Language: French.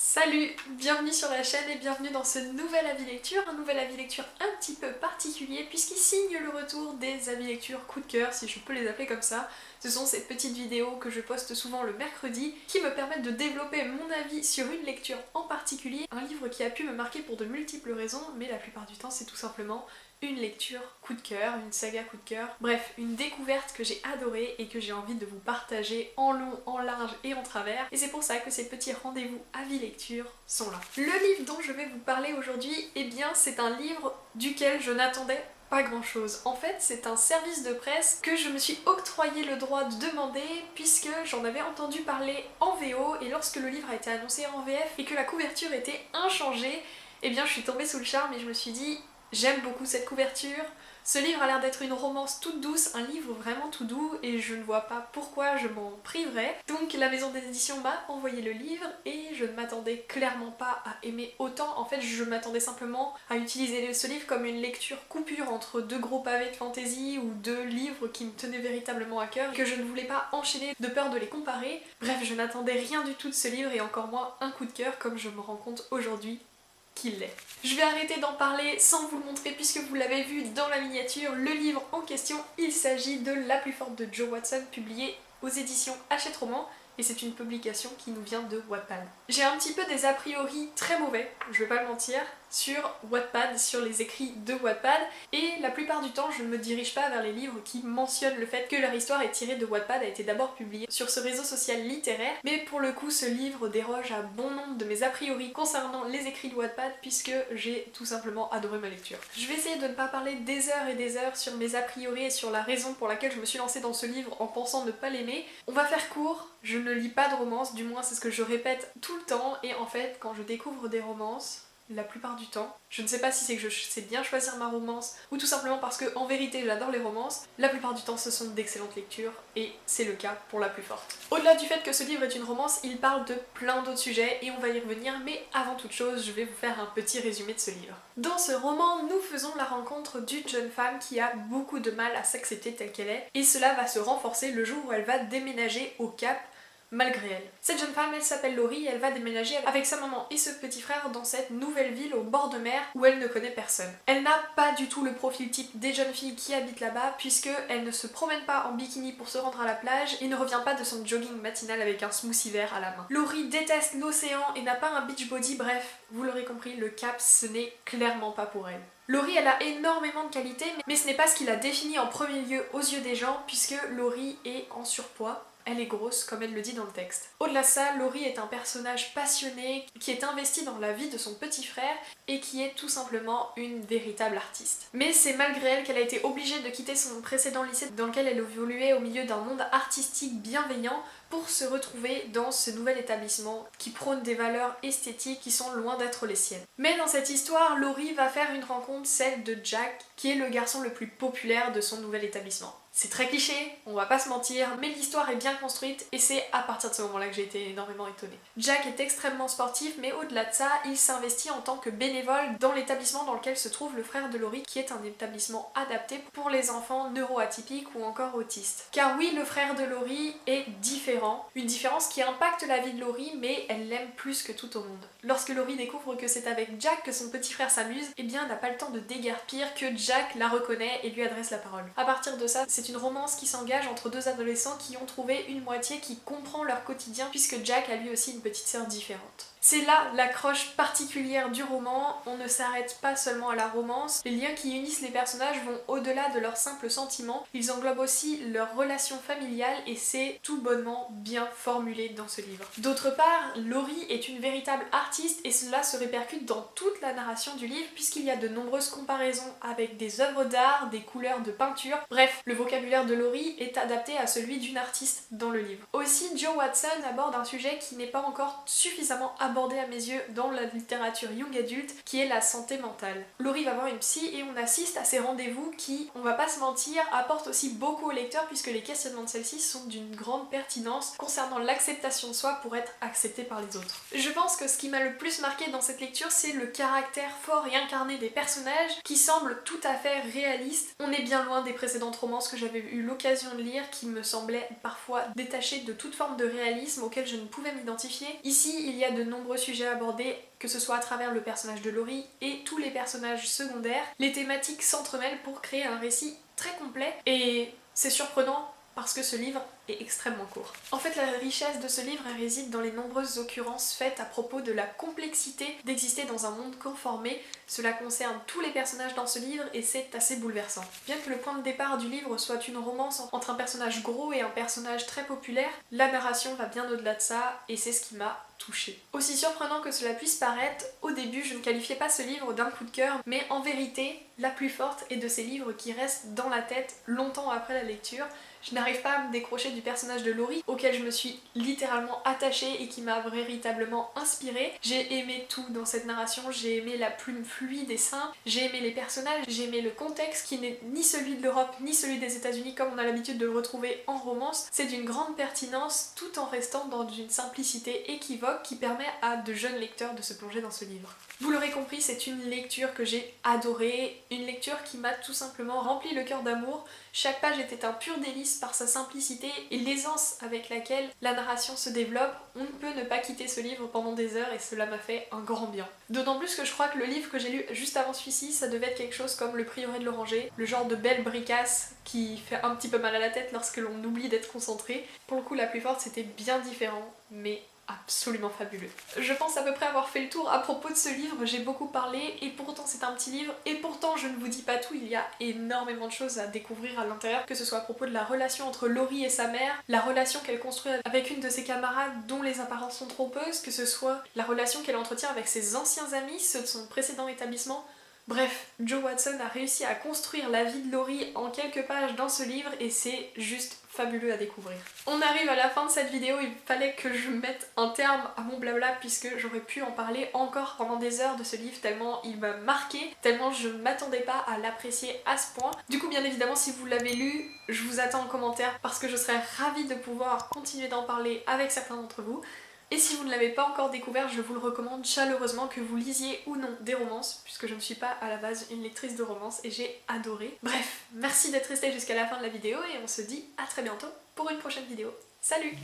Salut, bienvenue sur la chaîne et bienvenue dans ce nouvel avis lecture, un nouvel avis lecture un petit peu particulier puisqu'il signe le retour des avis lecture coup de cœur, si je peux les appeler comme ça. Ce sont ces petites vidéos que je poste souvent le mercredi qui me permettent de développer mon avis sur une lecture en particulier, un livre qui a pu me marquer pour de multiples raisons, mais la plupart du temps c'est tout simplement une lecture coup de cœur, une saga coup de cœur, bref, une découverte que j'ai adorée et que j'ai envie de vous partager en long, en large et en travers, et c'est pour ça que ces petits rendez-vous avis lecture sont là. Le livre dont je vais vous parler aujourd'hui, eh bien c'est un livre duquel je n'attendais pas grand chose. En fait, c'est un service de presse que je me suis octroyé le droit de demander puisque j'en avais entendu parler en VO et lorsque le livre a été annoncé en VF et que la couverture était inchangée, eh bien je suis tombée sous le charme et je me suis dit j'aime beaucoup cette couverture. Ce livre a l'air d'être une romance toute douce, un livre vraiment tout doux et je ne vois pas pourquoi je m'en priverais. Donc la maison d'édition m'a envoyé le livre et je ne m'attendais clairement pas à aimer autant. En fait, je m'attendais simplement à utiliser ce livre comme une lecture coupure entre deux gros pavés de fantasy ou deux livres qui me tenaient véritablement à cœur et que je ne voulais pas enchaîner de peur de les comparer. Bref, je n'attendais rien du tout de ce livre et encore moins un coup de cœur comme je me rends compte aujourd'hui qu'il l'est. Je vais arrêter d'en parler sans vous le montrer puisque vous l'avez vu dans la miniature, le livre en question, il s'agit de La plus forte de Jo Watson, publié aux éditions Hachette Roman, et c'est une publication qui nous vient de Wattpad. J'ai un petit peu des a priori très mauvais, je vais pas le mentir, sur Wattpad, sur les écrits de Wattpad, et la plupart du temps je ne me dirige pas vers les livres qui mentionnent le fait que leur histoire est tirée de Wattpad, a été d'abord publiée sur ce réseau social littéraire, mais pour le coup ce livre déroge à bon nombre de mes a priori concernant les écrits de Wattpad puisque j'ai tout simplement adoré ma lecture. Je vais essayer de ne pas parler des heures et des heures sur mes a priori et sur la raison pour laquelle je me suis lancée dans ce livre en pensant ne pas l'aimer. On va faire court, je ne lis pas de romance, du moins c'est ce que je répète tout le temps, et en fait quand je découvre des romances, la plupart du temps, je ne sais pas si c'est que je sais bien choisir ma romance ou tout simplement parce que en vérité j'adore les romances, la plupart du temps ce sont d'excellentes lectures et c'est le cas pour la plus forte. Au-delà du fait que ce livre est une romance, il parle de plein d'autres sujets et on va y revenir, mais avant toute chose je vais vous faire un petit résumé de ce livre. Dans ce roman, nous faisons la rencontre d'une jeune femme qui a beaucoup de mal à s'accepter telle qu'elle est et cela va se renforcer le jour où elle va déménager au Cap malgré elle. Cette jeune femme, elle s'appelle Laurie et elle va déménager avec sa maman et ce petit frère dans cette nouvelle ville au bord de mer où elle ne connaît personne. Elle n'a pas du tout le profil type des jeunes filles qui habitent là-bas puisque elle ne se promène pas en bikini pour se rendre à la plage et ne revient pas de son jogging matinal avec un smoothie vert à la main. Laurie déteste l'océan et n'a pas un beach body, bref, vous l'aurez compris, le Cap ce n'est clairement pas pour elle. Laurie, elle a énormément de qualités, mais ce n'est pas ce qui la définit en premier lieu aux yeux des gens puisque Laurie est en surpoids. Elle est grosse, comme elle le dit dans le texte. Au-delà de ça, Laurie est un personnage passionné qui est investi dans la vie de son petit frère et qui est tout simplement une véritable artiste. Mais c'est malgré elle qu'elle a été obligée de quitter son précédent lycée dans lequel elle évoluait au milieu d'un monde artistique bienveillant pour se retrouver dans ce nouvel établissement qui prône des valeurs esthétiques qui sont loin d'être les siennes. Mais dans cette histoire, Laurie va faire une rencontre, celle de Jack, qui est le garçon le plus populaire de son nouvel établissement. C'est très cliché, on va pas se mentir, mais l'histoire est bien construite et c'est à partir de ce moment-là que j'ai été énormément étonnée. Jack est extrêmement sportif, mais au-delà de ça, il s'investit en tant que bénévole dans l'établissement dans lequel se trouve le frère de Laurie, qui est un établissement adapté pour les enfants neuroatypiques ou encore autistes. Car oui, le frère de Laurie est différent, une différence qui impacte la vie de Laurie, mais elle l'aime plus que tout au monde. Lorsque Laurie découvre que c'est avec Jack que son petit frère s'amuse, eh bien elle n'a pas le temps de déguerpir que Jack la reconnaît et lui adresse la parole. À partir de ça, c'est une romance qui s'engage entre deux adolescents qui ont trouvé une moitié qui comprend leur quotidien puisque Jack a lui aussi une petite sœur différente. C'est là l'accroche particulière du roman, on ne s'arrête pas seulement à la romance, les liens qui unissent les personnages vont au-delà de leurs simples sentiments, ils englobent aussi leurs relations familiales et c'est tout bonnement bien formulé dans ce livre. D'autre part, Laurie est une véritable artiste et cela se répercute dans toute la narration du livre puisqu'il y a de nombreuses comparaisons avec des œuvres d'art, des couleurs de peinture, bref, le vocabulaire de Laurie est adapté à celui d'une artiste dans le livre. Aussi, Jo Watson aborde un sujet qui n'est pas encore suffisamment abordé à mes yeux dans la littérature young adulte, qui est la santé mentale. Laurie va voir une psy et on assiste à ces rendez-vous qui, on va pas se mentir, apportent aussi beaucoup au lecteur puisque les questionnements de celle-ci sont d'une grande pertinence concernant l'acceptation de soi pour être accepté par les autres. Je pense que ce qui m'a le plus marqué dans cette lecture, c'est le caractère fort et incarné des personnages qui semblent tout à fait réalistes. On est bien loin des précédentes romances que j'avais eu l'occasion de lire qui me semblaient parfois détachées de toute forme de réalisme auquel je ne pouvais m'identifier. Ici, il y a de nombreux nombreux sujets abordés, que ce soit à travers le personnage de Laurie et tous les personnages secondaires. Les thématiques s'entremêlent pour créer un récit très complet et c'est surprenant parce que ce livre est extrêmement court. En fait, la richesse de ce livre réside dans les nombreuses occurrences faites à propos de la complexité d'exister dans un monde conformé. Cela concerne tous les personnages dans ce livre et c'est assez bouleversant. Bien que le point de départ du livre soit une romance entre un personnage gros et un personnage très populaire, la narration va bien au-delà de ça et c'est ce qui m'a touchée. Aussi surprenant que cela puisse paraître, au début je ne qualifiais pas ce livre d'un coup de cœur, mais en vérité, la plus forte est de ces livres qui restent dans la tête longtemps après la lecture. Je n'arrive pas à me décrocher du personnage de Laurie, auquel je me suis littéralement attachée et qui m'a véritablement inspirée. J'ai aimé tout dans cette narration, j'ai aimé la plume fluide et simple, j'ai aimé les personnages, j'ai aimé le contexte qui n'est ni celui de l'Europe ni celui des États-Unis comme on a l'habitude de le retrouver en romance. C'est d'une grande pertinence tout en restant dans une simplicité équivoque qui permet à de jeunes lecteurs de se plonger dans ce livre. Vous l'aurez compris, c'est une lecture que j'ai adorée, une lecture qui m'a tout simplement rempli le cœur d'amour. Chaque page était un pur délice par sa simplicité et l'aisance avec laquelle la narration se développe. On ne peut ne pas quitter ce livre pendant des heures et cela m'a fait un grand bien. D'autant plus que je crois que le livre que j'ai lu juste avant celui-ci, ça devait être quelque chose comme Le Prieuré de l'Oranger, le genre de belle bricasse qui fait un petit peu mal à la tête lorsque l'on oublie d'être concentré. Pour le coup, la plus forte, c'était bien différent, mais absolument fabuleux. Je pense à peu près avoir fait le tour à propos de ce livre, j'ai beaucoup parlé et pourtant c'est un petit livre et pourtant je ne vous dis pas tout, il y a énormément de choses à découvrir à l'intérieur, que ce soit à propos de la relation entre Laurie et sa mère, la relation qu'elle construit avec une de ses camarades dont les apparences sont trompeuses, que ce soit la relation qu'elle entretient avec ses anciens amis, ceux de son précédent établissement. Bref, Joe Watson a réussi à construire la vie de Laurie en quelques pages dans ce livre et c'est juste fabuleux à découvrir. On arrive à la fin de cette vidéo, il fallait que je mette un terme à mon blabla puisque j'aurais pu en parler encore pendant des heures de ce livre tellement il m'a marqué, tellement je ne m'attendais pas à l'apprécier à ce point. Du coup bien évidemment si vous l'avez lu, je vous attends en commentaire parce que je serais ravie de pouvoir continuer d'en parler avec certains d'entre vous. Et si vous ne l'avez pas encore découvert, je vous le recommande chaleureusement que vous lisiez ou non des romances, puisque je ne suis pas à la base une lectrice de romances et j'ai adoré. Bref, merci d'être resté jusqu'à la fin de la vidéo et on se dit à très bientôt pour une prochaine vidéo. Salut!